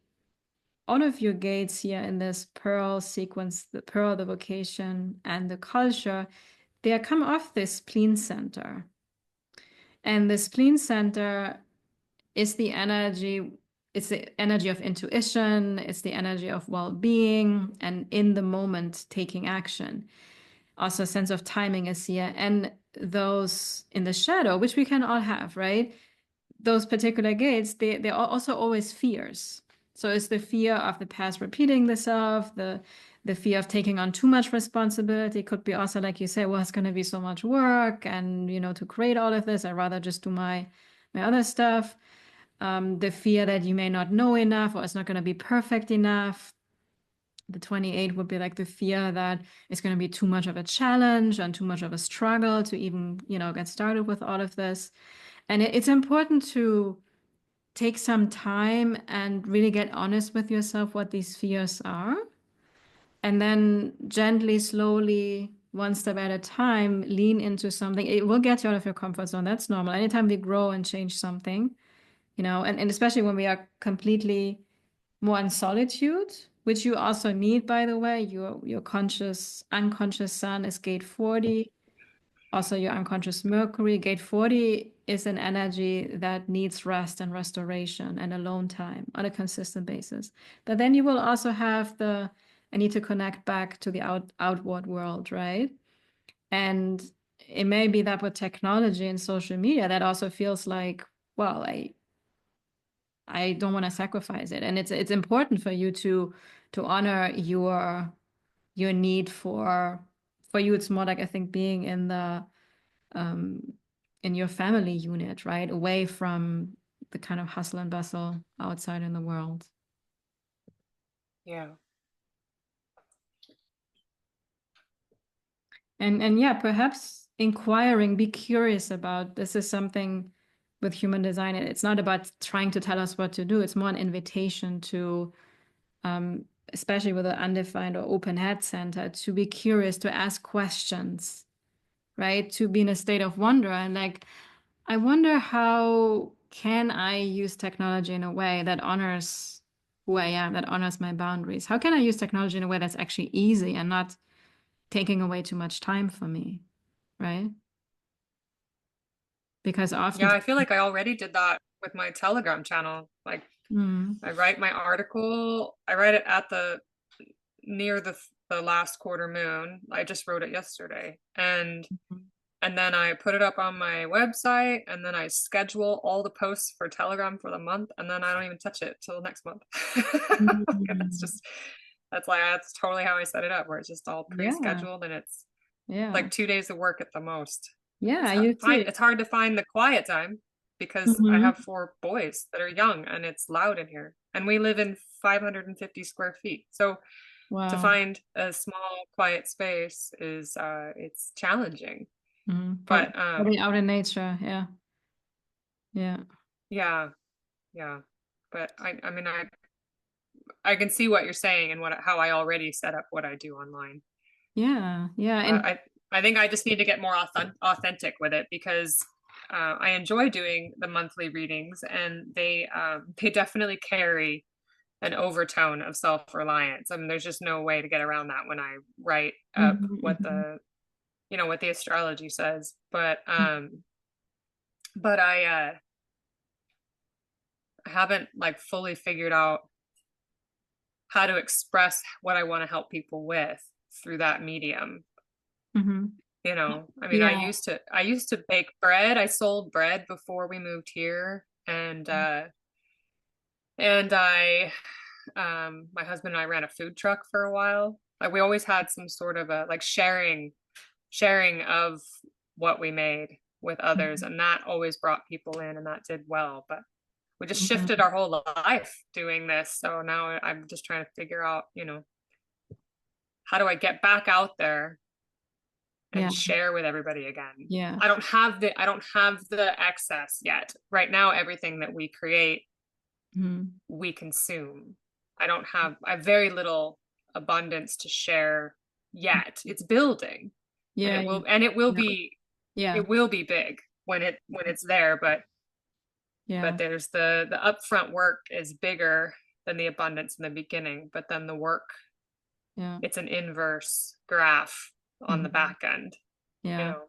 Speaker 1: all of your gates here in this pearl sequence, the pearl, the vocation, and the culture, they come off this spleen center. And the spleen center is the energy, it's the energy of intuition, it's the energy of well-being, and in the moment taking action. Also, a sense of timing is here. And those in the shadow, which we can all have, right? Those particular gates, they're also always fears. So it's the fear of the past repeating itself, the fear of taking on too much responsibility. Could be also, like you say, well, it's going to be so much work, and to create all of this, I'd rather just do my other stuff. The fear that you may not know enough, or it's not going to be perfect enough. The 28 would be like the fear that it's going to be too much of a challenge and too much of a struggle to even, get started with all of this. And it's important to take some time and really get honest with yourself what these fears are. And then gently, slowly, one step at a time, lean into something. It will get you out of your comfort zone. That's normal. Anytime we grow and change something, and especially when we are completely more in solitude, which you also need, by the way. Your unconscious sun is gate 40. Also, your unconscious Mercury, gate 40, is an energy that needs rest and restoration and alone time on a consistent basis. But then you will also have I need to connect back to the outward world, right? And it may be that with technology and social media, that also feels like, well, I don't want to sacrifice it. And it's important for you to honor your need for you. It's more like, I think, being um, in your family unit, right? Away from the kind of hustle and bustle outside in the world.
Speaker 2: Yeah.
Speaker 1: And yeah, perhaps inquiring, be curious about this is something with human design. It's not about trying to tell us what to do. It's more an invitation to, especially with an undefined or open head center, to be curious, to ask questions, right? To be in a state of wonder and like, I wonder, how can I use technology in a way that honors who I am, that honors my boundaries? How can I use technology in a way that's actually easy and not taking away too much time for me, right? Because
Speaker 2: Yeah,
Speaker 1: often,
Speaker 2: I feel like I already did that with my Telegram channel. Like
Speaker 1: mm,
Speaker 2: I write my article, I write it at the near the last quarter moon. I just wrote it yesterday. And then I put it up on my website, and then I schedule all the posts for Telegram for the month, and then I don't even touch it till next month. And
Speaker 1: mm,
Speaker 2: that's totally how I set it up, where it's just all
Speaker 1: yeah,
Speaker 2: pre-scheduled, and it's
Speaker 1: yeah.
Speaker 2: like 2 days of work at the most.
Speaker 1: Yeah, you too.
Speaker 2: It's hard to find the quiet time because I
Speaker 1: Hmm.
Speaker 2: have four boys that are young and it's loud in here. And we live in 550 square feet. So to
Speaker 1: Wow.
Speaker 2: find a small quiet space is it's challenging.
Speaker 1: Probably,
Speaker 2: But
Speaker 1: probably out in nature. Yeah. Yeah.
Speaker 2: yeah, yeah. But I mean I can see what you're saying and what how I already set up what I do online.
Speaker 1: Yeah. Yeah.
Speaker 2: But
Speaker 1: And
Speaker 2: I think I just need to get more authentic with it because I enjoy doing the monthly readings and they definitely carry an overtone of self-reliance. I mean, there's just no way to get around that when I write up
Speaker 1: mhm,
Speaker 2: what
Speaker 1: mhm,
Speaker 2: the what the astrology says. But I haven't like fully figured out how to express what I want to help people with through that medium.
Speaker 1: mhm.
Speaker 2: I mean,
Speaker 1: Yeah.
Speaker 2: I used to bake bread. I sold bread before we moved here, and I my husband and I ran a food truck for a while. Like we always had some sort of a like sharing of what we made with others,
Speaker 1: Mhm,
Speaker 2: and that always brought people in, and that did well. But we just shifted
Speaker 1: mhm.
Speaker 2: our whole life doing this, so now I'm just trying to figure out, how do I get back out there
Speaker 1: Yeah.
Speaker 2: and share with everybody again.
Speaker 1: Yeah.
Speaker 2: I don't have the access yet. Right now everything that we create,
Speaker 1: Mhm.
Speaker 2: we consume. I have very little abundance to share yet. It's building and
Speaker 1: Yeah. Yeah. Yeah.
Speaker 2: it will be big when it's there, but
Speaker 1: Yeah.
Speaker 2: there's the upfront work is bigger than the abundance in the beginning, but then the work,
Speaker 1: Yeah.
Speaker 2: it's an inverse graph on the
Speaker 1: Mhm.
Speaker 2: back end, you
Speaker 1: Yeah.
Speaker 2: know.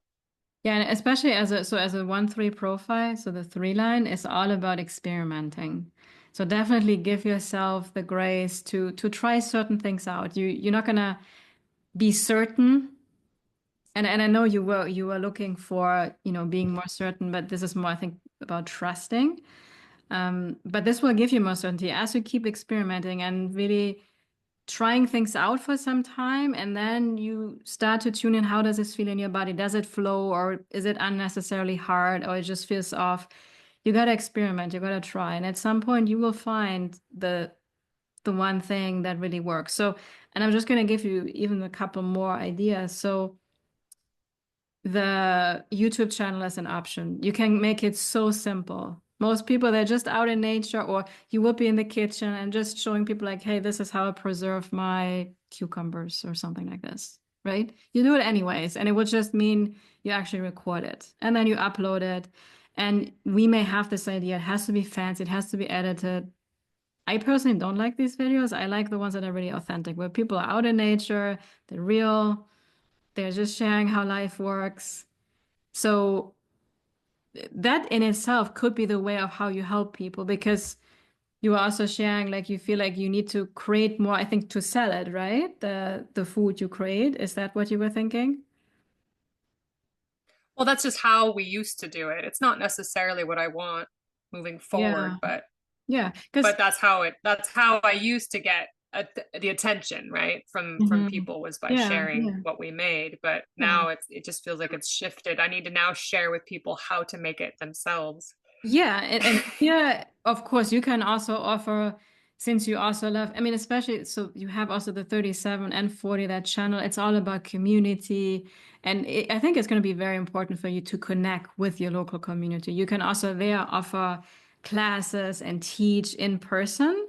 Speaker 1: Yeah, and especially as a 1-3 profile, so the three line is all about experimenting. So definitely give yourself the grace to try certain things out. You're not gonna be certain, and I know you were looking for, being more certain, but this is more, I think, about trusting. But this will give you more certainty as you keep experimenting and really trying things out for some time, and then you start to tune in. How does this feel in your body? Does it flow, or is it unnecessarily hard, or it just feels off? You got to experiment, you got to try, and at some point you will find the one thing that really works. So, and I'm just going to give you even a couple more ideas. So the YouTube channel is an option. You can make it so simple. Most people, they're just out in nature, or you will be in the kitchen and just showing people, like, hey, this is how I preserve my cucumbers or something like this, right? You do it anyways, and it would just mean you actually record it and then you upload it. And we may have this idea, it has to be fancy, it has to be edited. I personally don't like these videos. I like the ones that are really authentic, where people are out in nature, they're real, they're just sharing how life works. So that in itself could be the way of how you help people, because you are also sharing, like, you feel like you need to create more, I think, to sell it, right? The food you create. Is that what you were thinking?
Speaker 2: Well, that's just how we used to do it. It's not necessarily what I want moving
Speaker 1: Yeah.
Speaker 2: forward, but
Speaker 1: Yeah. Because
Speaker 2: that's how I used to get the attention, right? From people was by
Speaker 1: yeah,
Speaker 2: sharing
Speaker 1: yeah,
Speaker 2: what we made, but
Speaker 1: yeah.
Speaker 2: now it just feels like it's shifted. I need to now share with people how to make it themselves.
Speaker 1: Yeah, and yeah, of course, you can also offer, since you also love, I mean, especially, so you have also the 37 and 40, that channel. It's all about community. And I think it's going to be very important for you to connect with your local community. You can also there offer classes and teach in person.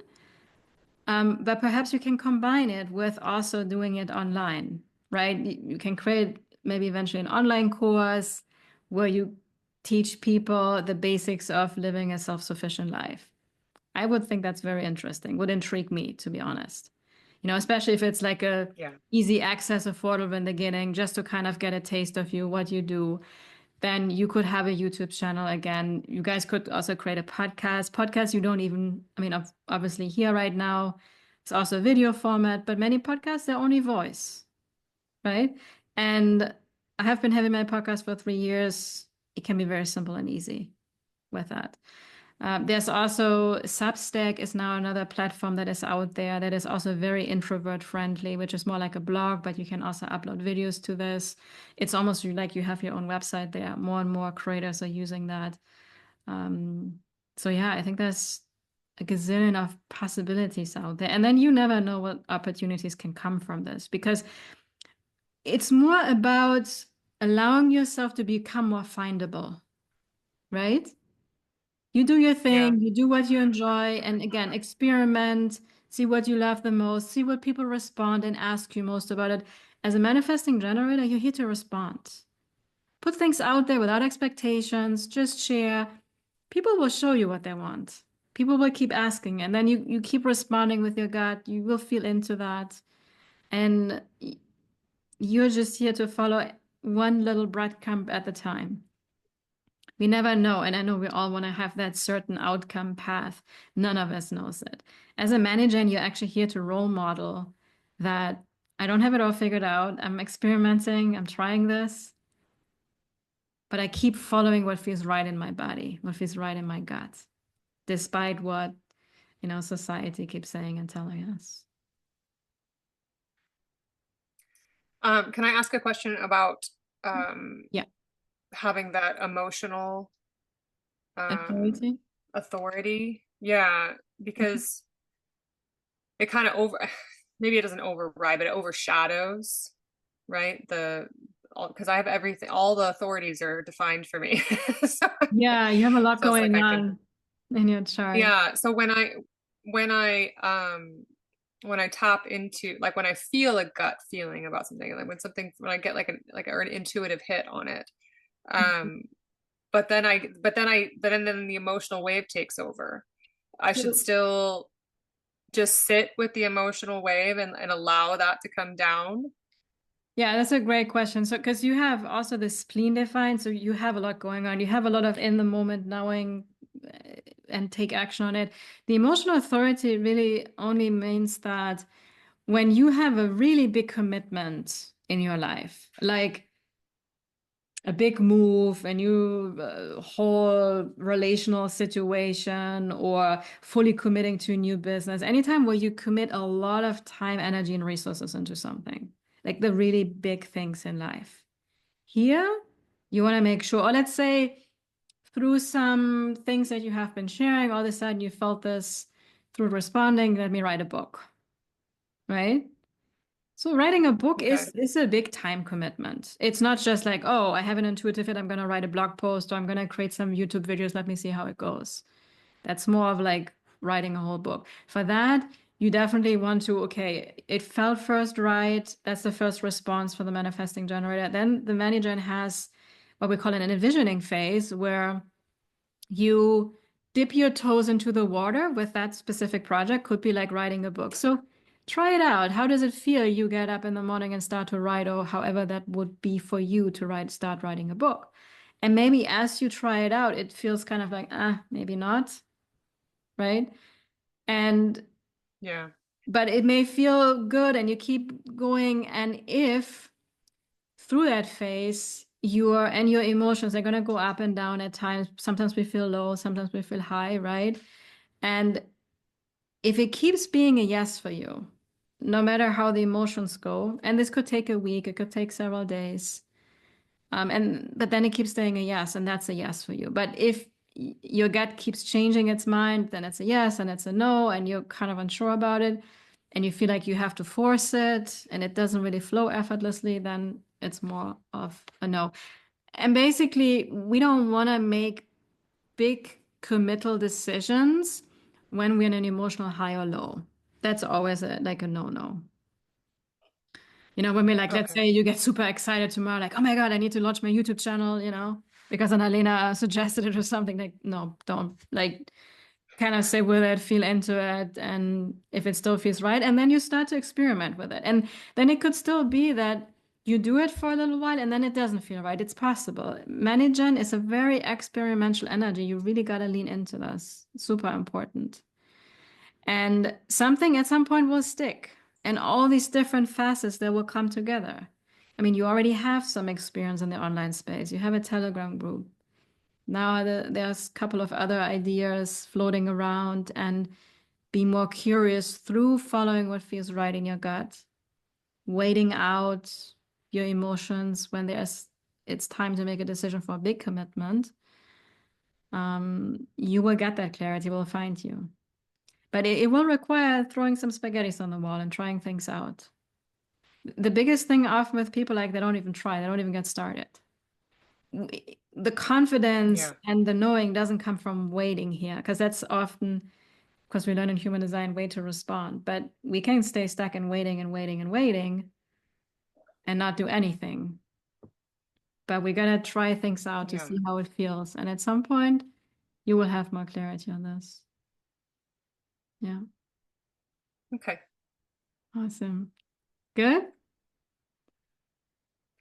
Speaker 1: But perhaps you can combine it with also doing it online, right? You can create maybe eventually an online course where you teach people the basics of living a self-sufficient life. I would think that's very interesting, would intrigue me, to be honest. Especially if it's like a
Speaker 2: Yeah.
Speaker 1: easy access, affordable in the beginning, just to kind of get a taste of what you do. Then you could have a YouTube channel again. You guys could also create a podcast. Podcast you don't even, I mean, obviously here right now, it's also a video format, but many podcasts, they're only voice, right? And I have been having my podcast for 3 years. It can be very simple and easy with that. There's also Substack is now another platform that is out there that is also very introvert friendly, which is more like a blog, but you can also upload videos to this. It's almost like you have your own website there. More and more creators are using that. Um, so yeah, I think there's a gazillion of possibilities out there. And then you never know what opportunities can come from this because it's more about allowing yourself to become more findable, right? You do your
Speaker 2: Yeah.
Speaker 1: thing, you do what you enjoy, and again, experiment, see what you love the most, see what people respond and ask you most about it. As a manifesting generator, you're here to respond. Put things out there without expectations, just share. People will show you what they want. People will keep asking, and then you keep responding with your gut. You will feel into that. And you're just here to follow one little breadcrumb at a time. We never know. And I know we all want to have that certain outcome path. None of us knows it. As a manager, and you're actually here to role model that I don't have it all figured out. I'm experimenting, I'm trying this, but I keep following what feels right in my body, what feels right in my gut, despite what, society keeps saying and telling us.
Speaker 2: Can I ask a question about um,
Speaker 1: Yeah.
Speaker 2: having that emotional um,
Speaker 1: Authority.
Speaker 2: authority? Yeah,
Speaker 1: Mhm.
Speaker 2: because it kind of maybe it doesn't override, but it overshadows, right? Because I have everything, all the authorities are defined for me. So,
Speaker 1: Yeah, you have a lot
Speaker 2: so it's like
Speaker 1: going
Speaker 2: I can,
Speaker 1: on in your chart.
Speaker 2: yeah. So when I when I tap into, like, when I feel a gut feeling about something, like when I get or an intuitive hit on it,
Speaker 1: Mhm.
Speaker 2: um, but then the emotional wave takes over. I should
Speaker 1: So
Speaker 2: still just sit with the emotional wave and allow that to come down.
Speaker 1: yeah, that's a great question. So, because you have also the spleen defined, so you have a lot going on. You have a lot of in the moment knowing and take action on it. The emotional authority really only means that when you have a really big commitment in your life, like a big move, a new whole relational situation, or fully committing to a new business, anytime where you commit a lot of time, energy, and resources into something, like the really big things in life. Here, you want to make sure, or let's say through some things that you have been sharing, all of a sudden you felt this through responding, let me write a book, right? So writing a book
Speaker 2: Okay.
Speaker 1: is a big time commitment. It's not just like, oh, I have an intuitive hit, I'm gonna write a blog post or I'm gonna create some YouTube videos, let me see how it goes. That's more of like writing a whole book. For that, you definitely want to, okay, it felt first right. That's the first response for the manifesting generator. Then the manager has what we call an envisioning phase where you dip your toes into the water with that specific project. Could be like writing a book. So try it out. How does it feel? You get up in the morning and start to write, or however that would be for you to start writing a book. And maybe as you try it out, it feels kind of like, maybe not, right? And
Speaker 2: Yeah.
Speaker 1: but it may feel good and you keep going. And if through that phase, your emotions are gonna go up and down at times. Sometimes we feel low, sometimes we feel high, right? And if it keeps being a yes for you, no matter how the emotions go, and this could take a week, it could take several days, and but then it keeps staying a yes, and that's a yes for you. But if your gut keeps changing its mind, then it's a yes and it's a no, and you're kind of unsure about it, and you feel like you have to force it, and it doesn't really flow effortlessly, then it's more of a no. And basically, we don't want to make big committal decisions when we're in an emotional high or low. That's always like a no-no. When we like, let's
Speaker 2: Okay.
Speaker 1: say you get super excited tomorrow, like, oh my God, I need to launch my YouTube channel, because Annalena suggested it or something. Like, no, don't. Like, kind of sit with it, feel into it, and if it still feels right, and then you start to experiment with it. And then it could still be that you do it for a little while and then it doesn't feel right. It's possible. Manigen is a very experimental energy. You really got to lean into this. Super important. And something at some point will stick. And all these different facets that will come together. I mean, you already have some experience in the online space. You have a Telegram group. Now there's a couple of other ideas floating around, and be more curious through following what feels right in your gut, waiting out your emotions when it's time to make a decision for a big commitment. You will get that clarity, will find you. But it will require throwing some spaghettis on the wall and trying things out. The biggest thing often with people, like, they don't even try, they don't even get started. The confidence
Speaker 2: Yeah.
Speaker 1: and the knowing doesn't come from waiting here, because that's often, because we learn in human design, wait to respond. But we can stay stuck in waiting and waiting and waiting and not do anything. But we gotta try things out to
Speaker 2: Yeah.
Speaker 1: see how it feels. And at some point, you will have more clarity on this. Yeah.
Speaker 2: Okay.
Speaker 1: Awesome. Good.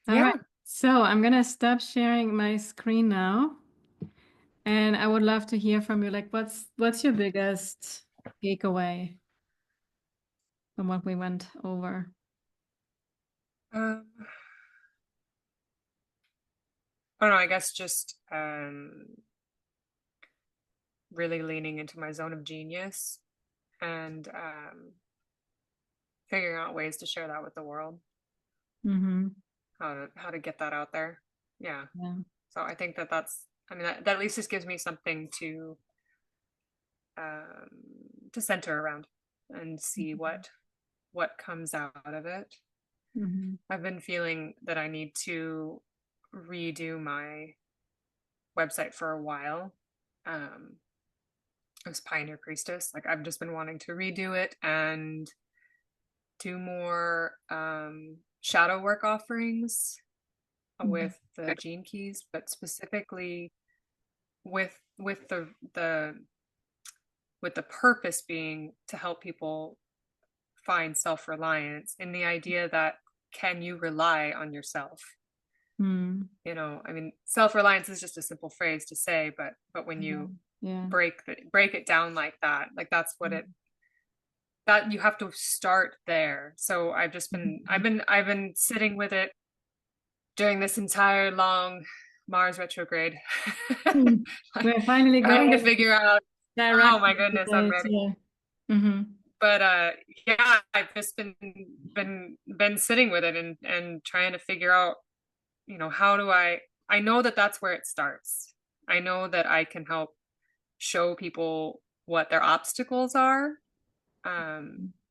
Speaker 1: All right.
Speaker 2: Yeah.
Speaker 1: So I'm gonna stop sharing my screen now. And I would love to hear from you. Like, what's your biggest takeaway from what we went over?
Speaker 2: Um, I don't know, I guess just really leaning into my zone of genius and figuring out ways to share that with the world,
Speaker 1: Mm-hmm.
Speaker 2: how to get that out there. Yeah.
Speaker 1: Yeah.
Speaker 2: So I think that's, I mean, that at least just gives me something um, to center around and see what comes out of it.
Speaker 1: Mm-hmm.
Speaker 2: I've been feeling that I need to redo my website for a while. I was Pioneer Priestess. Like, I've just been wanting to redo it and do more shadow work offerings
Speaker 1: Mm-hmm.
Speaker 2: with the gene keys, but specifically with the with the purpose being to help people find self-reliance in the idea that, can you rely on yourself?
Speaker 1: Mm-hmm.
Speaker 2: I mean, self-reliance is just a simple phrase to say, but when
Speaker 1: Yeah.
Speaker 2: you
Speaker 1: Yeah.
Speaker 2: break it down like that, like that's what it that you have to start there. So I've been sitting with it during this entire long Mars retrograde.
Speaker 1: Mm-hmm.
Speaker 2: Like,
Speaker 1: We're finally
Speaker 2: trying to
Speaker 1: going
Speaker 2: figure out, oh
Speaker 1: directly
Speaker 2: my
Speaker 1: to
Speaker 2: goodness, I'm
Speaker 1: it.
Speaker 2: ready.
Speaker 1: Yeah. Mm-hmm.
Speaker 2: But yeah, I've just been sitting with it and trying to figure out, how do I know that that's where it starts. I know that I can help show people what their obstacles are,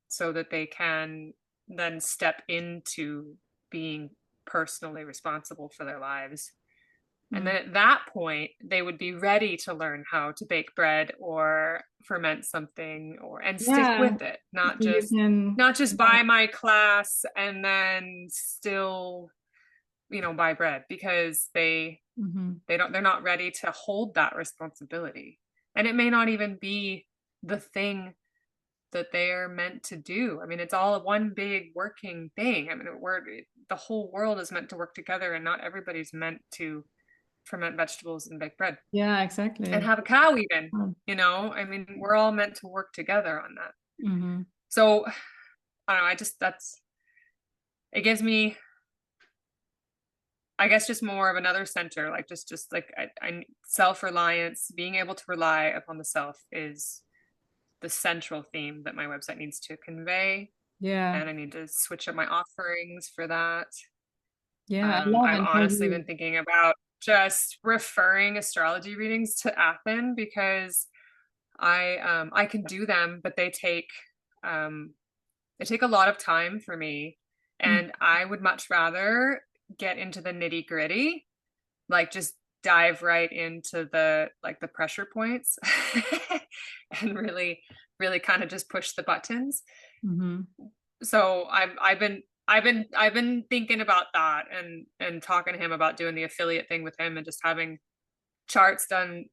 Speaker 2: so that they can then step into being personally responsible for their lives. And
Speaker 1: Mm.
Speaker 2: then at that point, they would be ready to learn how to bake bread or ferment something, and stick
Speaker 1: Yeah.
Speaker 2: with it,
Speaker 1: So you can.
Speaker 2: not just buy my class and then still, buy bread, because
Speaker 1: Mm-hmm.
Speaker 2: they're not ready to hold that responsibility. And it may not even be the thing that they're meant to do. I mean, it's all one big working thing. I mean, the whole world is meant to work together, and not everybody's meant to ferment vegetables and bake bread
Speaker 1: Yeah,
Speaker 2: and
Speaker 1: exactly.
Speaker 2: have a cow even.
Speaker 1: Oh.
Speaker 2: I mean, we're all meant to work together on that.
Speaker 1: Mm-hmm.
Speaker 2: So I don't know, it gives me, I guess, just more of another center, like just like I self-reliance, being able to rely upon the self is the central theme that my website needs to convey.
Speaker 1: Yeah.
Speaker 2: And I need to switch up my offerings for that.
Speaker 1: Yeah, I love
Speaker 2: I've
Speaker 1: it how
Speaker 2: honestly been
Speaker 1: you.
Speaker 2: thinking about just referring astrology readings to Athens, because I can do them, but they take a lot of time for me,
Speaker 1: Mm.
Speaker 2: and I would much rather get into the nitty gritty, like just dive right into the pressure points and really kind of just push the buttons.
Speaker 1: Mm-hmm.
Speaker 2: So I've been thinking about that, and talking to him about doing the affiliate thing with him, and just having charts done,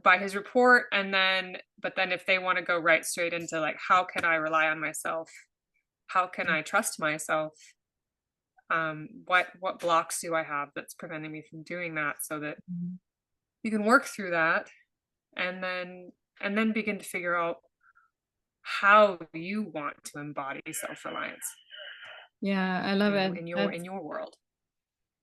Speaker 2: by his report. And then, but then if they want to go right straight into, like, how can I rely on myself? How can I trust myself? What blocks do I have that's preventing me from doing that, so that
Speaker 1: Mm-hmm.
Speaker 2: you can work through that, and then begin to figure out how you want to embody self-reliance,
Speaker 1: Yeah, I love it.
Speaker 2: in your world.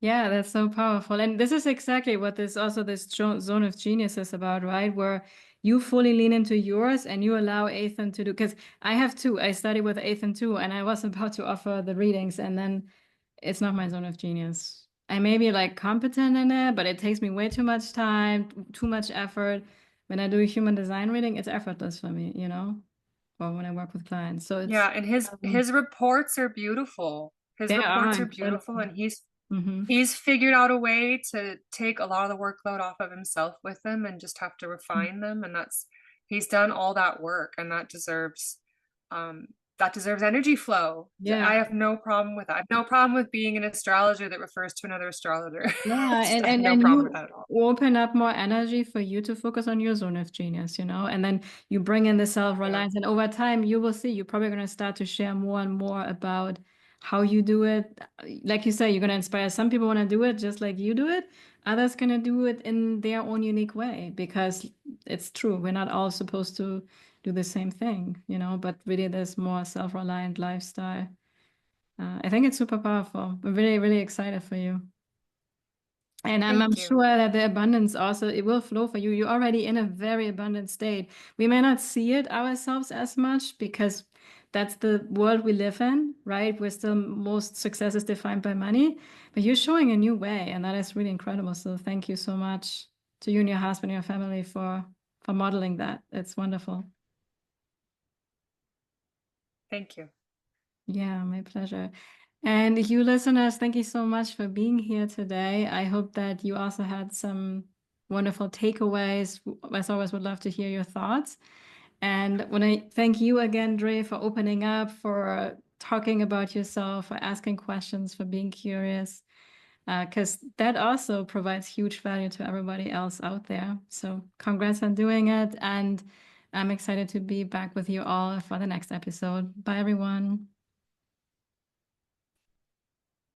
Speaker 1: Yeah, that's so powerful. And this is exactly what this zone of genius is about, right? Where you fully lean into yours and you allow Ethan to do, because I have two. I study with Ethan too, and I was about to offer the readings, and then it's not my zone of genius. I may be like competent in it, but it takes me way too much time, too much effort. When I do a human design reading, it's effortless for me, or when I work with clients. So
Speaker 2: Yeah, and his reports are beautiful. His
Speaker 1: they are
Speaker 2: reports are beautiful,
Speaker 1: incredible.
Speaker 2: and he's
Speaker 1: Hmm.
Speaker 2: he's figured out a way to take a lot of the workload off of himself with them and just have to refine them. And he's done all that work, and um that deserves energy flow.
Speaker 1: Yeah.
Speaker 2: I have no problem with that. I have no problem with being an astrologer that refers to another astrologer.
Speaker 1: Yeah,
Speaker 2: Just,
Speaker 1: and,
Speaker 2: I have
Speaker 1: and
Speaker 2: no
Speaker 1: and
Speaker 2: problem with
Speaker 1: you
Speaker 2: that at all.
Speaker 1: open up more energy for you to focus on your zone of genius, and then you bring in the
Speaker 2: Yeah.
Speaker 1: self-reliance, and over time you will see you're probably going to start to share more and more about how you do it. Like you say, you're going to inspire some people want to do it just like you do it. Others going to do it in their own unique way because it's true. We're not all supposed to do the same thing, but really there's more self-reliant lifestyle. I think it's super powerful. I'm really, really excited for you. And I'm
Speaker 2: Thank you.
Speaker 1: sure that the abundance also, it will flow for you. You're already in a very abundant state. We may not see it ourselves as much because that's the world we live in, right? We're still most success is defined by money, but you're showing a new way, and that is really incredible. So thank you so much to you and your husband and your family for modeling that. It's wonderful.
Speaker 2: Thank you.
Speaker 1: Yeah, my pleasure. And you listeners, thank you so much for being here today. I hope that you also had some wonderful takeaways. As always, would love to hear your thoughts. And when I thank you again, Dre, for opening up, for talking about yourself, for asking questions, for being curious, because that also provides huge value to everybody else out there. So congrats on doing it. And I'm excited to be back with you all for the next episode. Bye, everyone.